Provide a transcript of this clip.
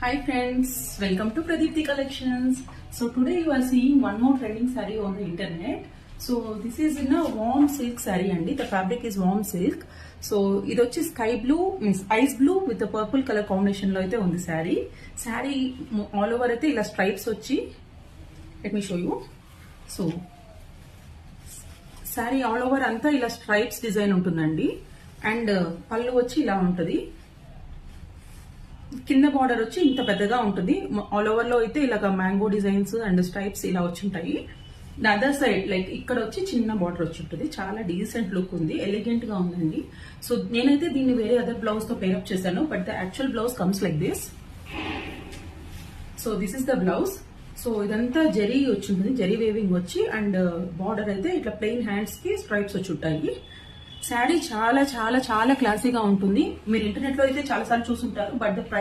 Hi friends, welcome to Pradipti Collections. So today you are seeing one more trending saree on the internet. So this is in a warm silk saree and the fabric is warm silk. So ఇది వచ్చి sky blue means ice blue with purple colour combination లో అయితే ఉంది sari. Sari all over అయితే ఇలా stripes వచ్చి let me show you. So sari all over అంతా ఇలా స్ట్రైప్స్ డిజైన్ ఉంటుందండి. అండ్ పళ్ళు వచ్చి ఇలా ఉంటుంది. కింద బార్డర్ వచ్చి ఇంత పెద్దగా ఉంటుంది. ఆల్ ఓవర్ లో అయితే ఇలాగ మ్యాంగో డిజైన్స్ అండ్ స్ట్రైప్స్ ఇలా వచ్చి ఉంటాయి. అదర్ సైడ్ లైక్ ఇక్కడ వచ్చి చిన్న బార్డర్ వచ్చి ఉంటుంది. చాలా డీసెంట్ లుక్ ఉంది, ఎలిగెంట్ గా ఉందండి. సో నేనైతే దీన్ని వేరే అదర్ బ్లౌజ్ తో పేరప్ చేశాను, but the actual blouse comes like this. So this is the blouse. So ఇదంతా జరీ వచ్చి ఉంటుంది, జరీ వేవింగ్ వచ్చి అండ్ బార్డర్ అయితే ఇట్లా ప్లెయిన్ హ్యాండ్స్ కి స్ట్రైప్స్ వచ్చి ఉంటాయి. శారీ చాలా చాలా చాలా క్లాసీగా ఉంటుంది. మీరు ఇంటర్నెట్ లో అయితే చాలా సార్లు చూసుంటారు, బట్ ద ప్రైస్